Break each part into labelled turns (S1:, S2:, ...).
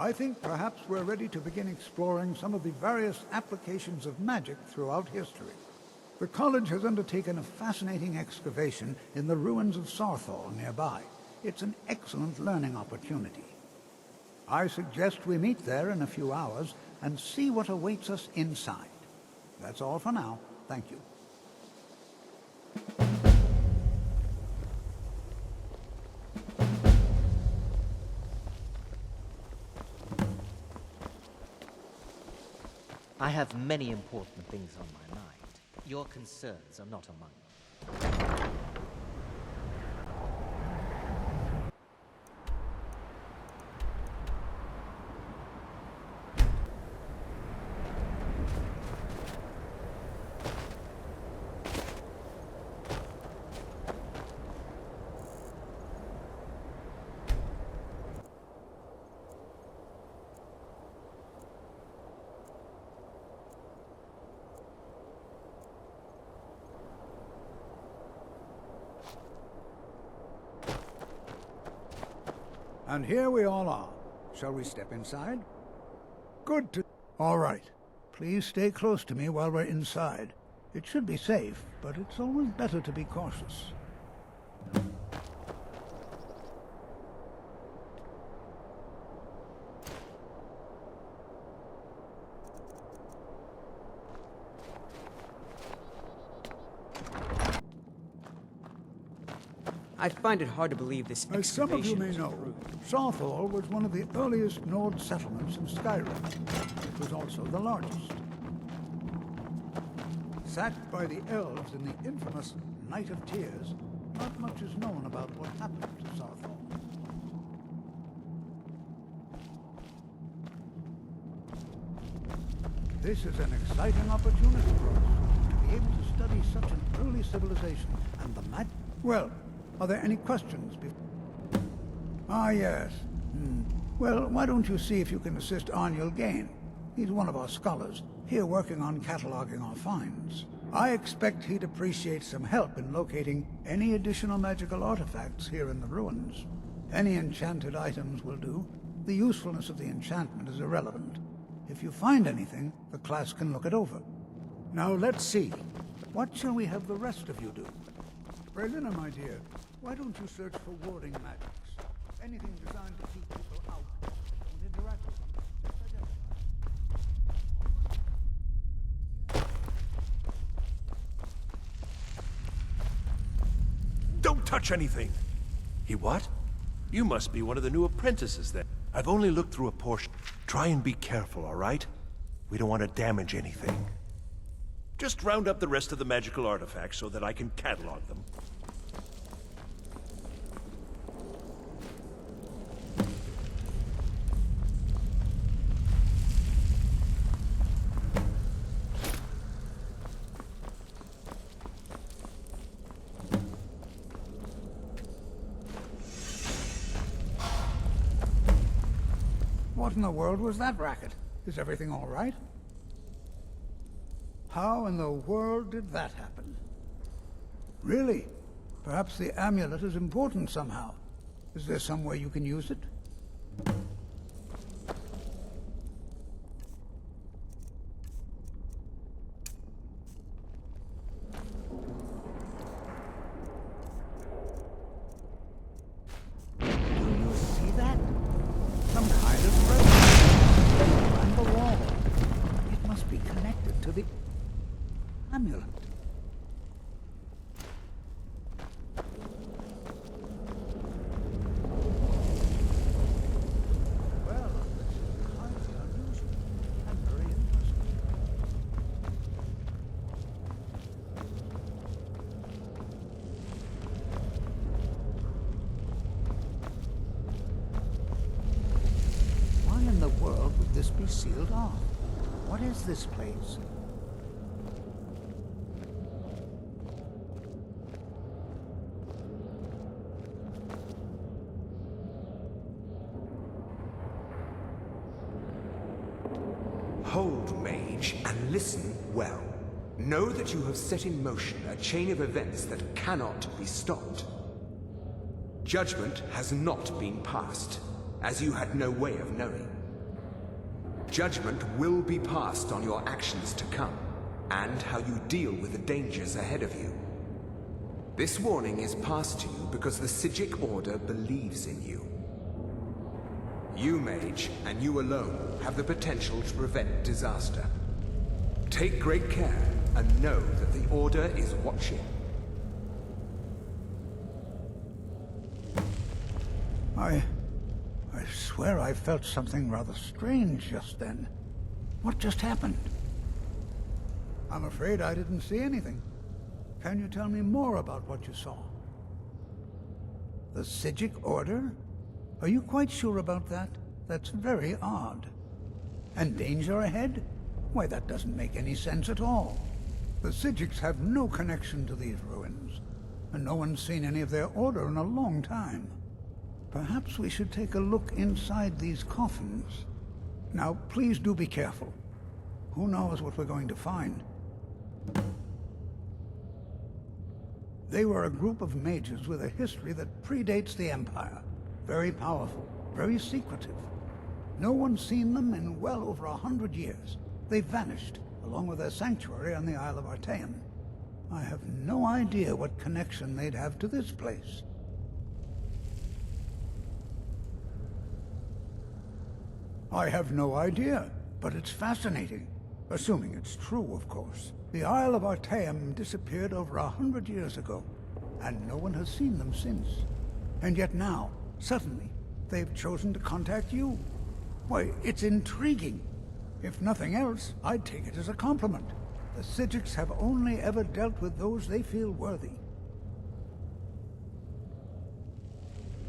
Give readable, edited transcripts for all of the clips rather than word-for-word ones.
S1: I think perhaps we're ready to begin exploring some of the various applications of magic throughout history. The college has undertaken a fascinating excavation in the ruins of Saarthal nearby. It's an excellent learning opportunity. I suggest we meet there in a few hours and see what awaits us inside. That's all for now. Thank you.
S2: I have many important things on my mind. Your concerns are not among them.
S1: And here we all are. Shall we step inside? Good to... All right. Please stay close to me while we're inside. It should be safe, but it's always better to be cautious.
S3: I find it hard to believe this
S1: As some of you may
S3: excavation
S1: know,
S3: was approved.
S1: Saarthal was one of the earliest Nord settlements in Skyrim. It was also the largest. Sacked by the elves in the infamous Night of Tears, not much is known about what happened to Saarthal. This is an exciting opportunity for us to be able to study such an early civilization and the magic. Well, are there any questions? Ah, yes. Well, why don't you see if you can assist Arniel Gain? He's one of our scholars, here working on cataloging our finds. I expect he'd appreciate some help in locating any additional magical artifacts here in the ruins. Any enchanted items will do. The usefulness of the enchantment is irrelevant. If you find anything, the class can look it over. Now let's see. What shall we have the rest of you do? Brelina, my dear, why don't you search for warding magics? Anything designed to keep people out. Don't interact with them. Just identify.
S4: Don't touch anything! He what? You must be one of the new apprentices then. I've only looked through a portion. Try and be careful, all right? We don't want to damage anything. Just round up the rest of the magical artifacts so that I can catalog them.
S1: What in the world was that racket? Is everything all right? How in the world did that happen? Really? Perhaps the amulet is important somehow. Is there some way you can use it? Do you see that? Some kind of resin on the wall. It must be connected to the amulet. Well, this is highly unusual and very interesting. Why in the world would this be sealed off? What is this place?
S5: Hold, mage, and listen well. Know that you have set in motion a chain of events that cannot be stopped. Judgment has not been passed, as you had no way of knowing. Judgment will be passed on your actions to come, and how you deal with the dangers ahead of you. This warning is passed to you because the Psijic Order believes in you. You, mage, and you alone, have the potential to prevent disaster. Take great care, and know that the Order is watching.
S1: I swear I felt something rather strange just then. What just happened? I'm afraid I didn't see anything. Can you tell me more about what you saw? The Psijic Order? Are you quite sure about that? That's very odd. And danger ahead? Why, that doesn't make any sense at all. The Psijics have no connection to these ruins, and no one's seen any of their order in a long time. Perhaps we should take a look inside these coffins. Now, please do be careful. Who knows what we're going to find? They were a group of mages with a history that predates the Empire. Very powerful, very secretive. No one's seen them in well over 100 years. They vanished, along with their sanctuary on the Isle of Artaeum. I have no idea what connection they'd have to this place. I have no idea, but it's fascinating. Assuming it's true, of course. The Isle of Artaeum disappeared over 100 years ago, and no one has seen them since. And yet now, suddenly, they've chosen to contact you. Why, it's intriguing. If nothing else, I'd take it as a compliment. The Psijics have only ever dealt with those they feel worthy.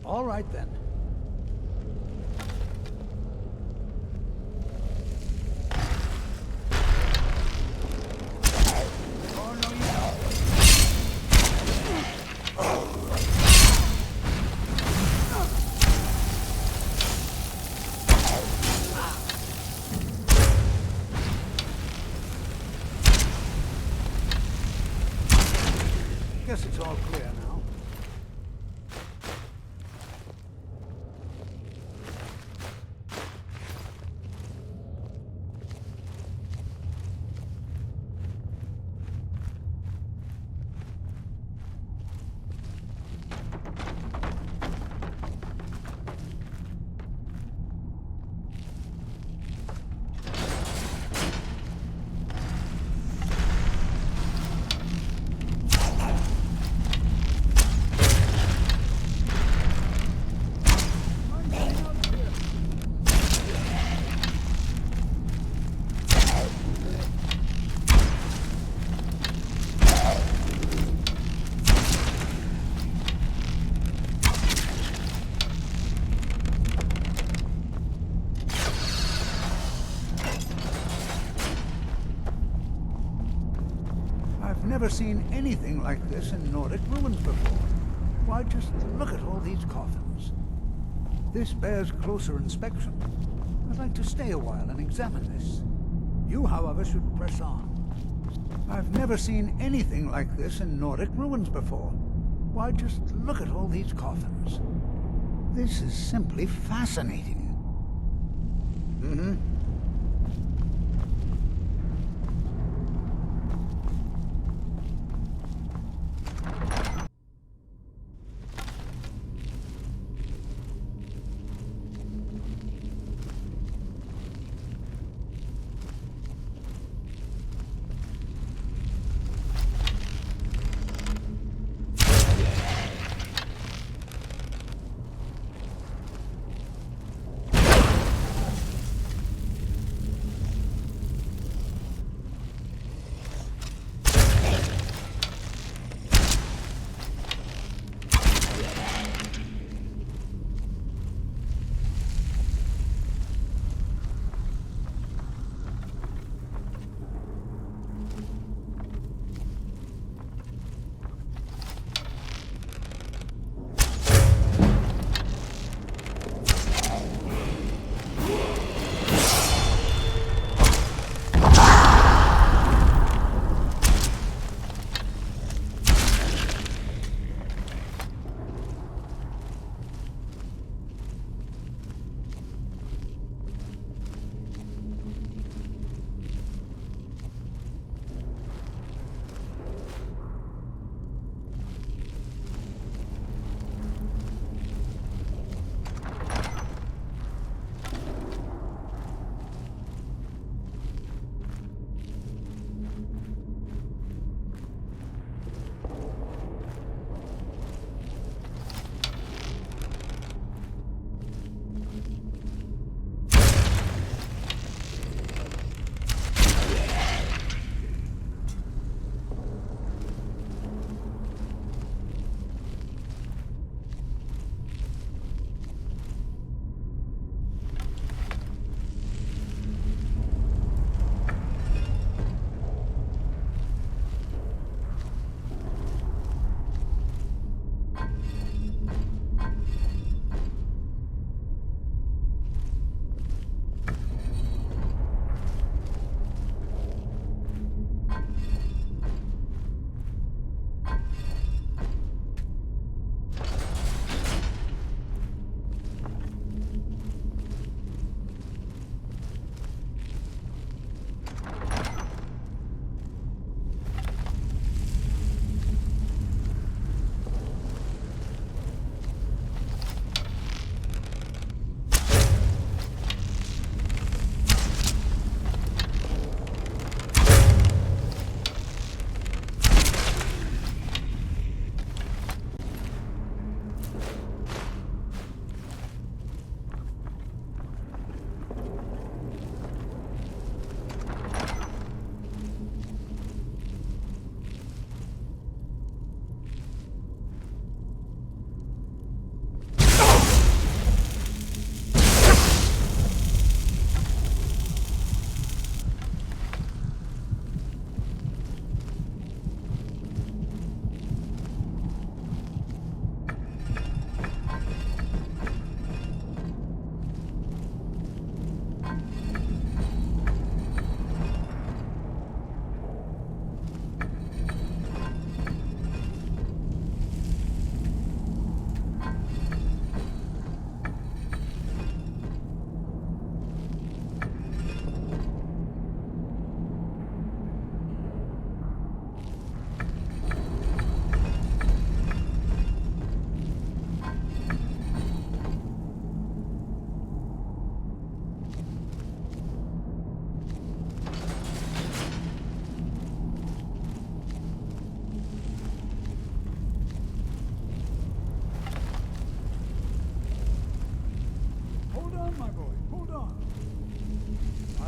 S1: All right, then. Guess it's all clear now. I've never seen anything like this in Nordic ruins before. Why, just look at all these coffins. This bears closer inspection. I'd like to stay a while and examine this. You, however, should press on. I've never seen anything like this in Nordic ruins before. Why, just look at all these coffins. This is simply fascinating.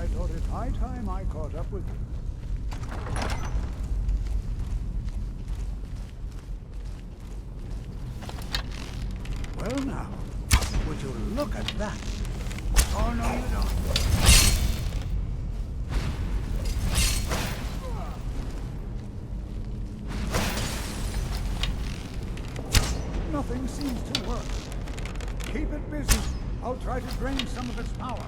S1: I thought it high time I caught up with you. Well now, would you look at that? Oh no, you don't. Nothing seems to work. Keep it busy. I'll try to drain some of its power.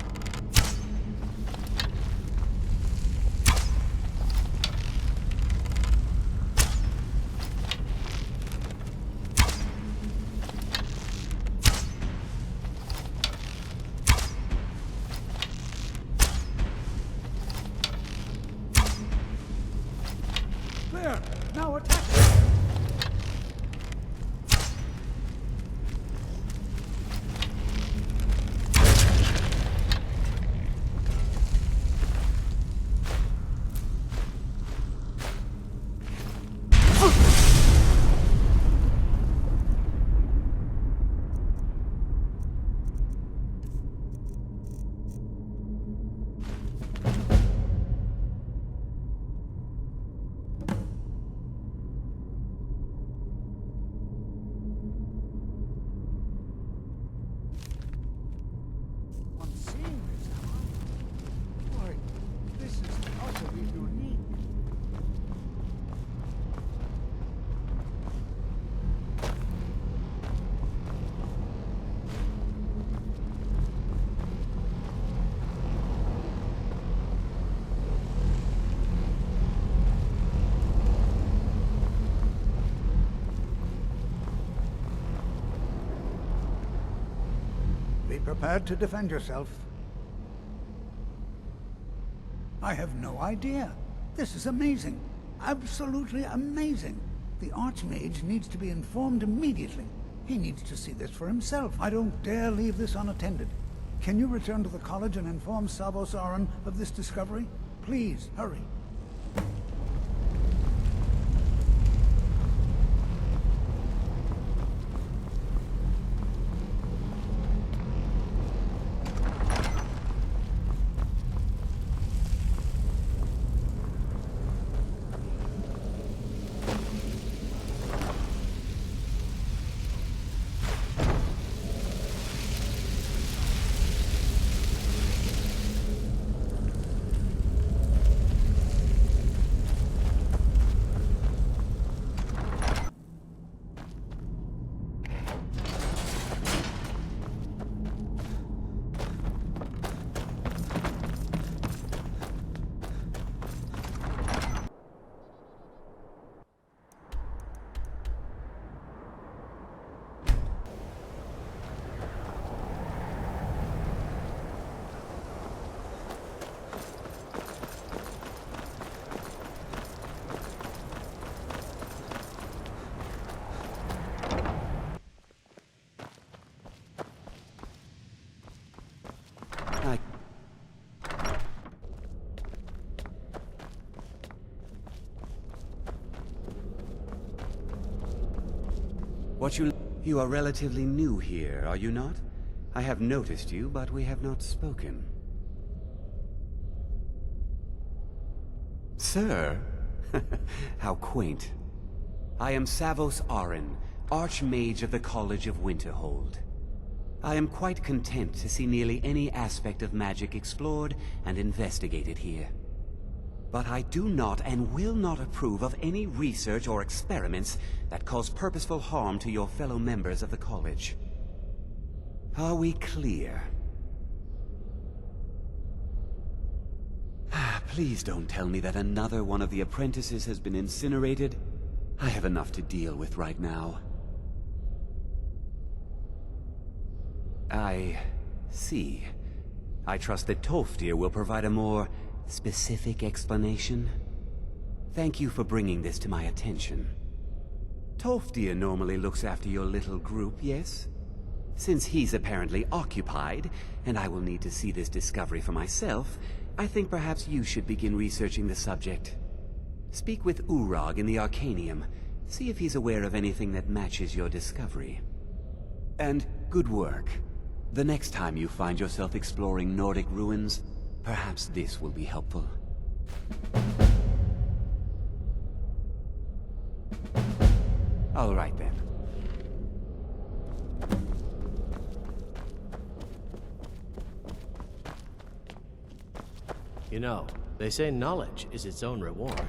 S1: There! Now attack it! Be prepared to defend yourself. I have no idea. This is amazing. Absolutely amazing. The archmage needs to be informed immediately. He needs to see this for himself. I don't dare leave this unattended. Can you return to the college and inform Savos Aran of this discovery? Please, hurry.
S6: You are relatively new here, are you not? I have noticed you, but we have not spoken. Sir? How quaint. I am Savos Aran, archmage of the College of Winterhold. I am quite content to see nearly any aspect of magic explored and investigated here. But I do not and will not approve of any research or experiments that cause purposeful harm to your fellow members of the college. Are we clear? Please don't tell me that another one of the apprentices has been incinerated. I have enough to deal with right now. I see. I trust that Tolfdir will provide a more specific explanation. Thank you for bringing this to my attention. Tolfdir normally looks after your little group, yes? Since he's apparently occupied, and I will need to see this discovery for myself, I think perhaps you should begin researching the subject. Speak with Urag in the Arcanium. See if he's aware of anything that matches your discovery. And good work. The next time you find yourself exploring Nordic ruins, Perhaps this will be helpful. All right then.
S7: You know, they say knowledge is its own reward.